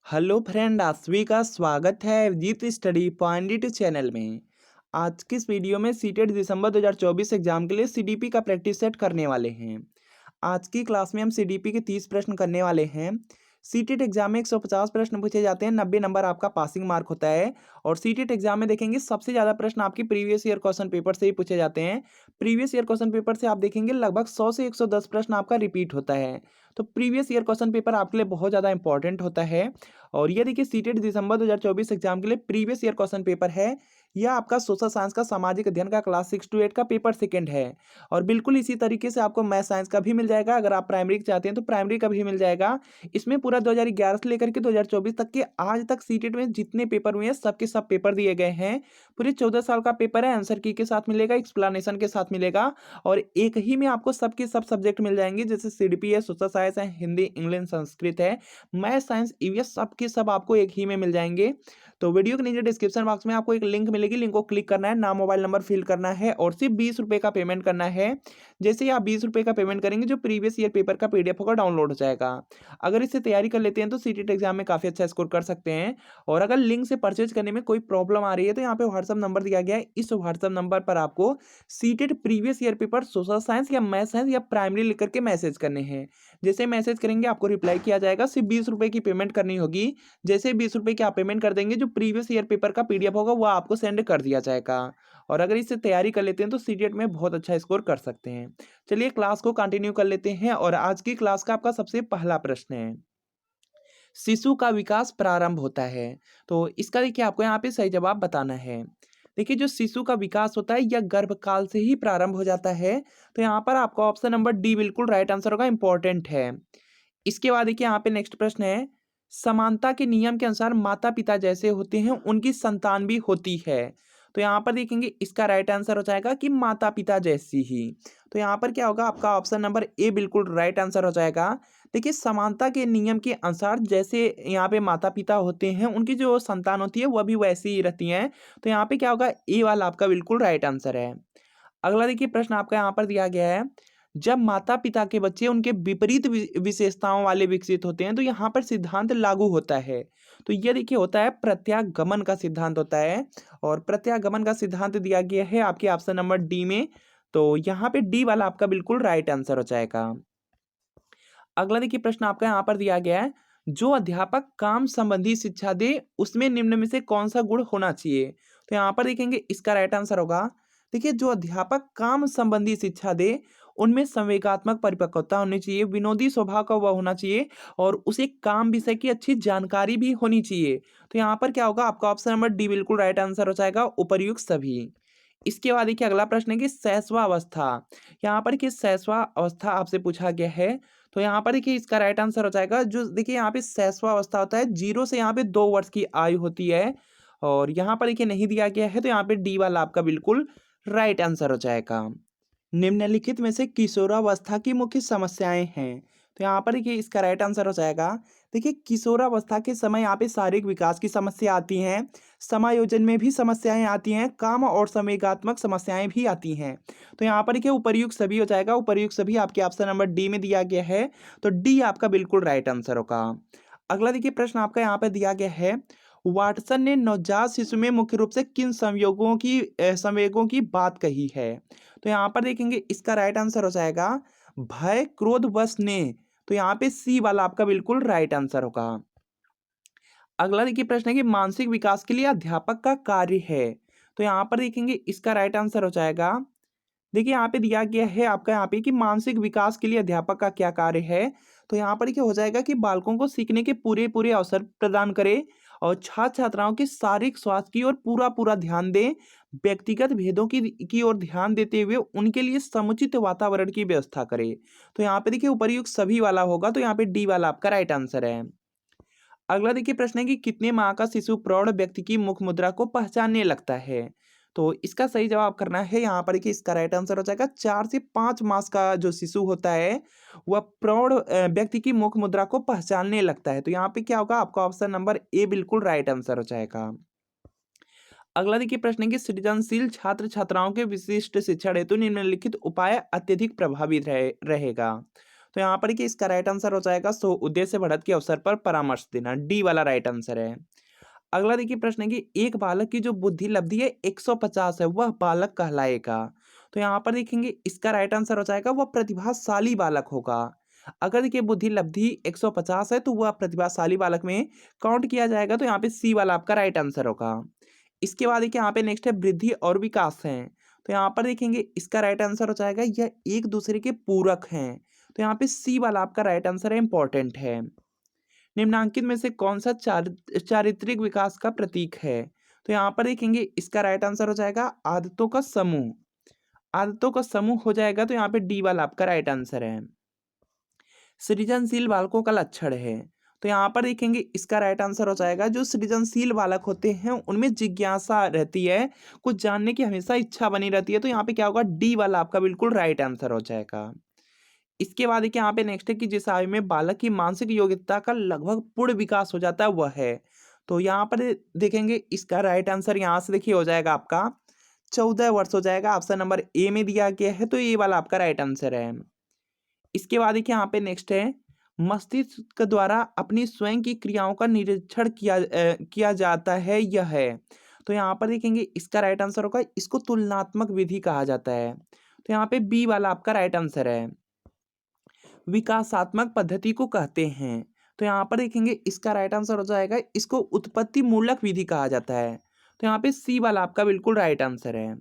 Hello friend, आप सभी का स्वागत है अभिजीत स्टडी पॉइंट चैनल में। आज की इस वीडियो में सीटेट दिसंबर 2024 एग्जाम के लिए सीडीपी का प्रैक्टिस सेट करने वाले हैं। आज की क्लास में हम सीडीपी के 30 प्रश्न करने वाले हैं। सीटेट एग्जाम में 150 प्रश्न पूछे जाते हैं, 90 नंबर आपका पासिंग मार्क होता है। और सीटेट एग्जाम में देखेंगे सबसे ज़्यादा प्रश्न आपकी प्रीवियस ईयर क्वेश्चन पेपर से ही पूछे जाते हैं। प्रीवियस ईयर क्वेश्चन पेपर से आप देखेंगे लगभग 100 से 110 प्रश्न आपका रिपीट होता है। तो प्रीवियस ईयर क्वेश्चन पेपर आपके लिए बहुत ज़्यादा इंपॉर्टेंट होता है। और ये देखिए सीटेट दिसंबर 2024 एग्जाम के लिए प्रीवियस ईयर क्वेश्चन पेपर है। यह आपका सोशल साइंस का सामाजिक अध्ययन का क्लास 6 to 8 का पेपर सेकंड है। और बिल्कुल इसी तरीके से आपको मैथ साइंस का भी मिल जाएगा। अगर आप प्राइमरी चाहते हैं तो प्राइमरी का भी मिल जाएगा। इसमें पूरा 2011 से लेकर के 2024 तक के आज तक सीटेट में जितने पेपर हुए हैं सबके सब पेपर दिए गए हैं। पूरे 14 साल का पेपर है। आंसर की के साथ मिलेगा, एक्सप्लेनेशन के साथ मिलेगा। और एक ही में आपको सबके सब सब्जेक्ट मिल जाएंगे, जैसे सीडीपी है, सोशल साइंस है, हिंदी, इंग्लिश, संस्कृत है, मैथ, साइंस, ईवीएस, सब के सब आपको एक ही में मिल जाएंगे। तो वीडियो के नीचे डिस्क्रिप्शन बॉक्स में आपको एक लिंक मिलेगी, लिंक को क्लिक करना है, नाम, मोबाइल नंबर फिल करना है और सिर्फ 20 रुपये का पेमेंट करना है। जैसे ही आप 20 रुपये का पेमेंट करेंगे, जो प्रीवियस ईयर पेपर का पीडीएफ होगा डाउनलोड हो जाएगा। अगर इससे तैयारी कर लेते हैं तो सीटेट एग्जाम में काफ़ी अच्छा स्कोर कर सकते हैं। और अगर लिंक से परचेज करने में कोई प्रॉब्लम आ रही है तो यहाँ पे व्हाट्सअप नंबर दिया गया है। इस व्हाट्सअप नंबर पर आपको CTET previous year paper social science या मैथ साइंस या प्राइमरी लिख करके मैसेज करने हैं। जैसे मैसेज करेंगे आपको रिप्लाई किया जाएगा। सिर्फ 20 रुपये की पेमेंट करनी होगी। जैसे 20 रुपये की आप पेमेंट कर देंगे, जो प्रीवियस ईयर पेपर का पीडीएफ होगा वो आपको सेंड कर दिया जाएगा। और अगर इससे तैयारी कर लेते हैं तो सीटेट में बहुत अच्छा स्कोर कर सकते हैं। चलिए क्लास को कंटिन्यू कर लेते हैं। और आज की क्लास का आपका सबसे पहला प्रश्न है, शिशु का विकास प्रारंभ होता है। तो इसका देखिए आपको यहाँ पे सही जवाब बताना है। देखिए जो शिशु का विकास होता है यह गर्भकाल से ही प्रारंभ हो जाता है। तो यहाँ पर आपका ऑप्शन नंबर डी बिल्कुल राइट आंसर होगा, इंपॉर्टेंट है। इसके बाद देखिए यहाँ पे नेक्स्ट प्रश्न है, समानता के नियम के अनुसार माता पिता जैसे होते हैं उनकी संतान भी होती है। तो यहाँ पर देखेंगे इसका राइट आंसर हो जाएगा कि माता पिता जैसी ही। तो यहाँ पर क्या होगा, आपका ऑप्शन नंबर ए बिल्कुल राइट आंसर हो जाएगा। देखिए समानता के नियम के अनुसार जैसे यहाँ पे माता पिता होते हैं उनकी जो संतान होती है वह भी वैसी ही रहती हैं। तो यहाँ पे क्या होगा, ए वाला आपका बिल्कुल राइट आंसर है। अगला देखिए प्रश्न आपका यहाँ पर दिया गया है, जब माता पिता के बच्चे उनके विपरीत विशेषताओं वाले विकसित होते हैं तो यहाँ पर सिद्धांत लागू होता है। तो ये देखिए होता है प्रत्यागमन का सिद्धांत होता है। और प्रत्यागमन का सिद्धांत दिया गया है आपके ऑप्शन नंबर डी में। तो यहाँ पे डी वाला आपका बिल्कुल राइट आंसर हो जाएगा। अगला देखिए प्रश्न आपका यहाँ पर दिया गया है, जो अध्यापक काम संबंधी शिक्षा दे उसमें निम्न में से कौन सा गुण होना चाहिए। तो यहाँ पर देखेंगे इसका राइट आंसर होगा, देखिए जो अध्यापक काम संबंधी शिक्षा दे उनमें संवेगात्मक परिपक्वता होनी चाहिए, विनोदी स्वभाव का वह होना चाहिए और उसे काम विषय की अच्छी जानकारी भी होनी चाहिए। तो यहाँ पर क्या होगा, आपका ऑप्शन नंबर डी बिल्कुल राइट आंसर हो जाएगा, उपर्युक्त सभी। इसके बाद देखिए अगला प्रश्न है कि शैशवा अवस्था, यहाँ पर कि शैशवा अवस्था आपसे पूछा गया है। तो यहाँ पर देखिए इसका राइट आंसर हो जाएगा, जो देखिए यहाँ पे शैशवा अवस्था होता है 0 से यहाँ पे 2 वर्ष की आयु होती है। और यहाँ पर देखिए नहीं दिया गया है, तो यहाँ पे डी वाला आपका बिल्कुल राइट आंसर हो जाएगा। निम्नलिखित में से किशोरावस्था की मुख्य समस्याएं हैं। तो यहाँ पर देखिए इसका राइट आंसर हो जाएगा, देखिए किशोरावस्था के समय यहाँ पे शारीरिक विकास की समस्या आती हैं, समायोजन में भी समस्याएं आती हैं, काम और संवेगात्मक समस्याएं भी आती हैं। तो यहाँ पर देखिए उपर्युक्त सभी हो जाएगा, उपर्युक्त सभी आपके ऑप्शन नंबर डी में दिया गया है। तो डी आपका बिल्कुल राइट आंसर होगा। अगला देखिए प्रश्न आपका यहाँ पर दिया गया है, वाटसन ने नवजात शिशु में मुख्य रूप से किन संवेगों की बात कही है। तो यहाँ पर देखेंगे इसका राइट आंसर हो जाएगा भय, क्रोध, वश ने। तो यहाँ पे सी वाला आपका बिल्कुल राइट आंसर होगा। अगला देखिए प्रश्न है कि मानसिक विकास के लिए अध्यापक का कार्य है। तो यहाँ पर देखेंगे इसका राइट आंसर हो जाएगा, देखिए यहाँ पे दिया गया है आपका यहाँ पे कि मानसिक विकास के लिए अध्यापक का क्या कार्य है। तो यहाँ पर क्या हो जाएगा कि बालकों को सीखने के पूरे पूरे अवसर प्रदान करे और छात्र छात्राओं के शारीरिक स्वास्थ्य की ओर पूरा पूरा ध्यान दे, व्यक्तिगत भेदों की ओर ध्यान देते हुए उनके लिए समुचित वातावरण की व्यवस्था करे। तो यहाँ पे देखिए उपर्युक्त सभी वाला होगा, तो यहाँ पे डी वाला आपका राइट आंसर है। अगला देखिए प्रश्न है कि कितने माह का शिशु प्रौढ़ व्यक्ति की मुख मुद्रा को पहचानने लगता है। तो इसका सही जवाब करना है, यहाँ पर देखिए इसका राइट आंसर हो जाएगा 4 से 5 मास का जो शिशु होता है वह प्रौढ़ व्यक्ति की मुख मुद्रा को पहचानने लगता है। तो यहाँ पे क्या होगा, आपका ऑप्शन नंबर ए बिल्कुल राइट आंसर हो जाएगा। अगला देखिए प्रश्न है कि सृजनशील छात्र छात्राओं के विशिष्ट शिक्षण हेतु निम्नलिखित उपाय अत्यधिक प्रभावी रहेगा। तो यहाँ पर देखिए इसका राइट आंसर हो जाएगा सो उद्देश्य बढ़त के अवसर पर परामर्श देना, डी वाला राइट आंसर है। अगला देखिए प्रश्न है कि एक बालक की जो बुद्धि लब्धि है 150 है, वह बालक कहलाएगा। तो यहाँ पर देखेंगे इसका राइट आंसर हो जाएगा वह प्रतिभाशाली बालक होगा। अगर देखिए बुद्धि लब्धि 150 है तो वह प्रतिभाशाली बालक में काउंट किया जाएगा, तो यहाँ पे सी वाला आपका राइट आंसर होगा। इसके बाद देखिए यहाँ पे नेक्स्ट है वृद्धि और विकास है। तो यहाँ पर देखेंगे इसका राइट आंसर हो जाएगा यह एक दूसरे के पूरक हैं। तो यहाँ पे सी वाला आपका राइट आंसर है, इंपॉर्टेंट है। निम्नांकित में से कौन सा चारित्रिक विकास का प्रतीक है? तो यहाँ पर देखेंगे इसका राइट आंसर हो जाएगा आदतों का समूह। आदतों का समूह हो जाएगा, तो यहाँ पे डी वाला आपका राइट आंसर है। सृजनशील बालकों का लक्षण है। तो यहाँ पर देखेंगे इसका राइट आंसर हो जाएगा जो सृजनशील बालक होते हैं उनमें जिज्ञासा रहती है, कुछ जानने की हमेशा इच्छा बनी रहती है। तो यहाँ पे क्या होगा, डी वाला आपका बिल्कुल राइट आंसर हो जाएगा। इसके बाद देखिए यहाँ पे नेक्स्ट है कि जिस आयु में बालक की मानसिक योग्यता का लगभग पूर्ण विकास हो जाता है वह है। तो यहाँ पर देखेंगे इसका राइट आंसर यहाँ से देखिए हो जाएगा आपका 14 वर्ष हो जाएगा। ऑप्शन नंबर ए में दिया गया है, तो ये वाला आपका राइट आंसर है। इसके बाद देखिए यहाँ पे नेक्स्ट है मस्तिष्क द्वारा अपनी स्वयं की क्रियाओं का निरीक्षण किया जाता है, यह है। तो यहाँ पर देखेंगे इसका राइट आंसर होगा इसको तुलनात्मक विधि कहा जाता है। तो यहाँ पे बी वाला आपका राइट आंसर है। विकासात्मक पद्धति को कहते हैं। तो यहाँ पर देखेंगे इसका राइट आंसर हो जाएगा इसको उत्पत्ति मूलक विधि कहा जाता है। तो यहाँ पे सी वाला आपका बिल्कुल राइट आंसर है।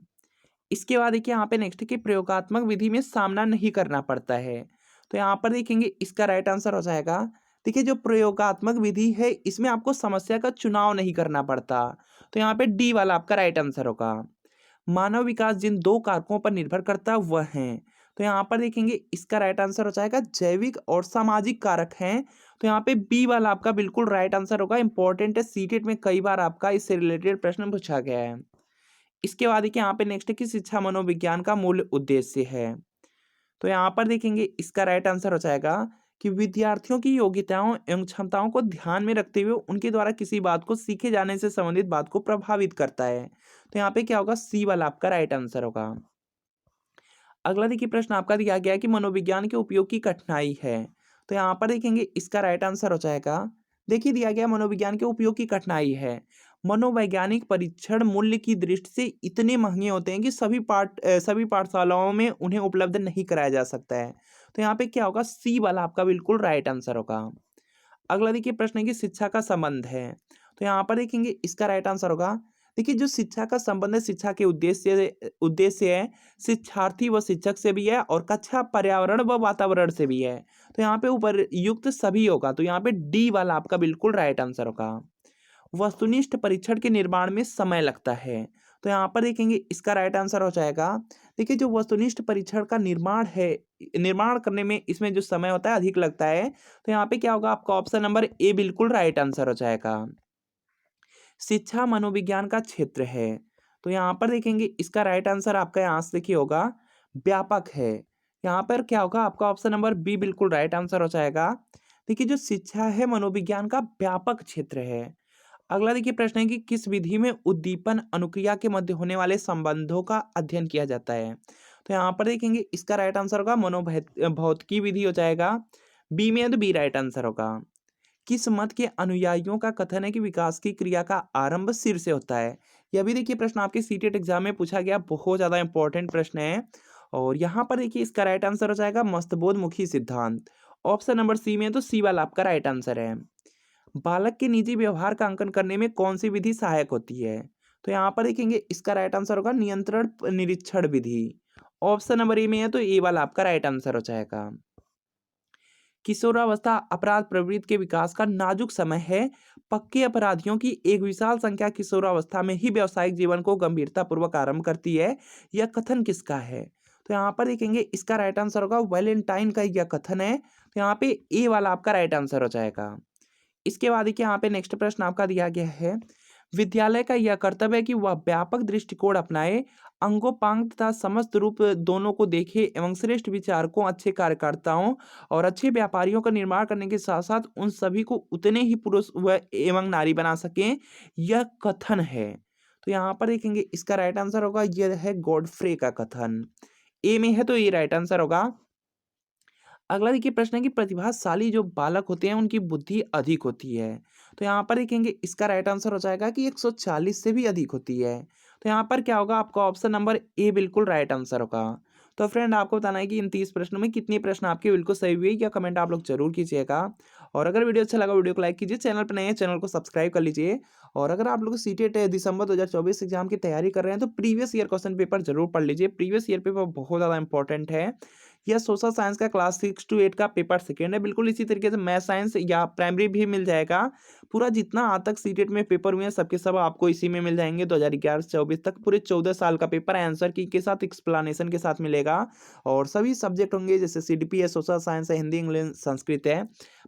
इसके बाद देखिए यहाँ पे नेक्स्ट है कि प्रयोगात्मक विधि में सामना नहीं करना पड़ता है। तो यहाँ पर देखेंगे इसका राइट आंसर हो जाएगा, देखिए जो प्रयोगात्मक विधि है इसमें आपको समस्या का चुनाव नहीं करना पड़ता। तो यहाँ पे डी वाला आपका राइट आंसर होगा। मानव विकास जिन दो कारकों पर निर्भर करता है वह हैं। तो यहाँ पर देखेंगे इसका राइट आंसर हो जाएगा जैविक और सामाजिक कारक हैं। तो यहाँ पे बी वाला आपका बिल्कुल राइट आंसर होगा, इंपॉर्टेंट है, सीटेट में कई बार आपका इससे रिलेटेड प्रश्न पूछा गया है। इसके बाद देखिए यहाँ पे नेक्स्ट है कि शिक्षा मनोविज्ञान का मूल उद्देश्य है। तो यहाँ पर देखेंगे इसका राइट आंसर हो जाएगा कि विद्यार्थियों की योग्यताओं एवं क्षमताओं को ध्यान में रखते हुए उनके द्वारा किसी बात को सीखे जाने से संबंधित बात को प्रभावित करता है। तो यहाँ पे क्या होगा, सी वाला आपका राइट आंसर होगा। अगला देखिए प्रश्न आपका दिया गया है कि मनोविज्ञान के उपयोग की कठिनाई है। तो यहाँ पर देखेंगे इसका राइट आंसर हो जाएगा, देखिए दिया गया मनोविज्ञान के उपयोग की कठिनाई है। मनोवैज्ञानिक परीक्षण मूल्य की दृष्टि से इतने महंगे होते हैं कि सभी पाठशालाओं में उन्हें उपलब्ध नहीं कराया जा सकता है। तो यहाँ पे क्या होगा, सी वाला आपका बिल्कुल राइट आंसर होगा। अगला देखिए प्रश्न है कि शिक्षा का संबंध है। तो यहाँ पर देखेंगे इसका राइट आंसर होगा, देखिए जो शिक्षा का संबंध है शिक्षा के उद्देश्य है, शिक्षार्थी व शिक्षक से भी है और कक्षा पर्यावरण व वातावरण से भी है। तो यहाँ पे ऊपर युक्त सभी होगा, तो यहाँ पे डी वाला आपका बिल्कुल राइट आंसर होगा। वस्तुनिष्ठ परीक्षण के निर्माण में समय लगता है। तो यहाँ पर देखेंगे इसका राइट आंसर हो जाएगा, देखिए जो वस्तुनिष्ठ परीक्षण का निर्माण है, निर्माण करने में इसमें जो समय होता है अधिक लगता है। तो यहाँ पे क्या होगा, आपका ऑप्शन नंबर ए बिल्कुल राइट आंसर हो जाएगा। शिक्षा मनोविज्ञान का क्षेत्र है। तो यहाँ पर देखेंगे इसका राइट आंसर आपका यहाँ से देखिए होगा व्यापक है। यहाँ पर क्या होगा, आपका ऑप्शन नंबर बी बिल्कुल राइट आंसर हो जाएगा। देखिए जो शिक्षा है मनोविज्ञान का व्यापक क्षेत्र है। अगला देखिए प्रश्न है कि किस विधि में उद्दीपन अनुक्रिया के मध्य होने वाले संबंधों का अध्ययन किया जाता है। तो यहाँ पर देखेंगे इसका राइट आंसर होगा मनोभौतिकी विधि हो जाएगा। बी में है तो बी राइट आंसर होगा। किस मत के अनुयायियों का कथन है कि विकास की क्रिया का आरंभ सिर से होता है। यह भी देखिए प्रश्न आपके सीटेट एग्जाम में पूछा गया, बहुत ज्यादा इंपॉर्टेंट प्रश्न है। और यहाँ पर देखिए इसका राइट आंसर हो जाएगा मस्तबोधमुखी सिद्धांत। ऑप्शन नंबर सी में है तो सी वाला आपका राइट आंसर है। बालक के निजी व्यवहार का अंकन करने में कौन सी विधि सहायक होती है। तो यहाँ पर देखेंगे इसका राइट आंसर होगा नियंत्रण निरीक्षण विधि। ऑप्शन नंबर ए में है तो ए वाला आपका राइट आंसर हो जाएगा। किशोरावस्था अपराध प्रवृत्ति के विकास का नाजुक समय है। पक्के अपराधियों की एक विशाल संख्या किशोरावस्था में ही व्यावसायिक जीवन को गंभीरतापूर्वक आरंभ करती है, यह कथन किसका है। तो यहाँ पर देखेंगे इसका राइट आंसर होगा वैलेंटाइन का यह कथन है। तो यहाँ पे ए वाला आपका राइट आंसर हो जाएगा। इसके बाद देखिए यहाँ पे नेक्स्ट प्रश्न आपका दिया गया है, विद्यालय का यह कर्तव्य है कि वह व्यापक दृष्टिकोण अपनाए, अंगोपांग तथा समस्त रूप दोनों को देखे एवं श्रेष्ठ विचारकों, अच्छे कार्यकर्ताओं और अच्छे व्यापारियों का निर्माण करने के साथ साथ उन सभी को उतने ही पुरुष व एवं नारी बना सके, यह कथन है। तो यहाँ पर देखेंगे इसका राइट आंसर होगा, यह है गॉडफ्रे का कथन। ए में है तो ये राइट आंसर होगा। अगला देखिए प्रश्न है कि प्रतिभाशाली जो बालक होते हैं उनकी बुद्धि अधिक होती है। तो यहाँ पर देखेंगे इसका राइट आंसर हो जाएगा कि 140 से भी अधिक होती है। तो यहाँ पर क्या होगा, आपका ऑप्शन नंबर ए बिल्कुल राइट आंसर होगा। तो फ्रेंड आपको बताना है कि इन 30 प्रश्नों में कितने प्रश्न आपके बिल्कुल सही हुए या कमेंट आप लोग जरूर कीजिएगा। और अगर वीडियो अच्छा लगा वीडियो को लाइक कीजिए, चैनल पर नए हैं चैनल को सब्सक्राइब कर लीजिए। और अगर आप लोग सीटेट दिसंबर 2024 एग्जाम की तैयारी कर रहे हैं तो प्रीवियस ईयर क्वेश्चन पेपर जरूर पढ़ लीजिए। प्रीवियस ईयर पेपर बहुत ज़्यादा इंपॉर्टेंट है। यह सोशल साइंस का क्लास 6 to 8 का पेपर सेकेंड है। बिल्कुल इसी तरीके से मैथ साइंस या प्राइमरी भी मिल जाएगा। पूरा जितना आज तक सीटेट में पेपर हुए हैं सबके सब आपको इसी में मिल जाएंगे। 2011 से 24 तक पूरे 14 साल का पेपर आंसर की के साथ एक्सप्लेनेशन के साथ मिलेगा। और सभी सब्जेक्ट होंगे जैसे सीडीपी है, सोशल साइंस है, हिंदी इंग्लिश संस्कृत है,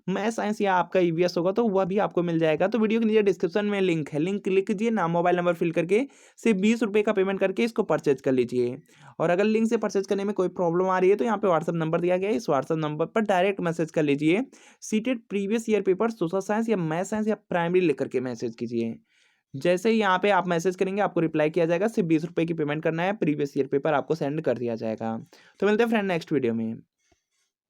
मैथ साइंस या आपका ईवीएस होगा तो वह भी आपको मिल जाएगा। तो वीडियो के नीचे डिस्क्रिप्शन में लिंक है, लिंक क्लिक कीजिए, नाम मोबाइल नंबर फिल करके सिर्फ 20 रुपये का पेमेंट करके इसको परचेज कर लीजिए। और अगर लिंक से परचेज करने में कोई प्रॉब्लम आ रही है तो यहाँ पे व्हाट्सअप नंबर दिया गया है, इस व्हाट्सअप नंबर पर डायरेक्ट मैसेज कर लीजिए। CTET previous year paper social science या मैथ साइंस या प्राइमरी लेकर के मैसेज कीजिए। जैसे ही यहाँ पे आप मैसेज करेंगे आपको रिप्लाई किया जाएगा, सिर्फ 20 रुपये की पेमेंट करना है, प्रीवियस ईयर पेपर आपको सेंड कर दिया जाएगा। तो मिलते हैं फ्रेंड नेक्स्ट वीडियो में।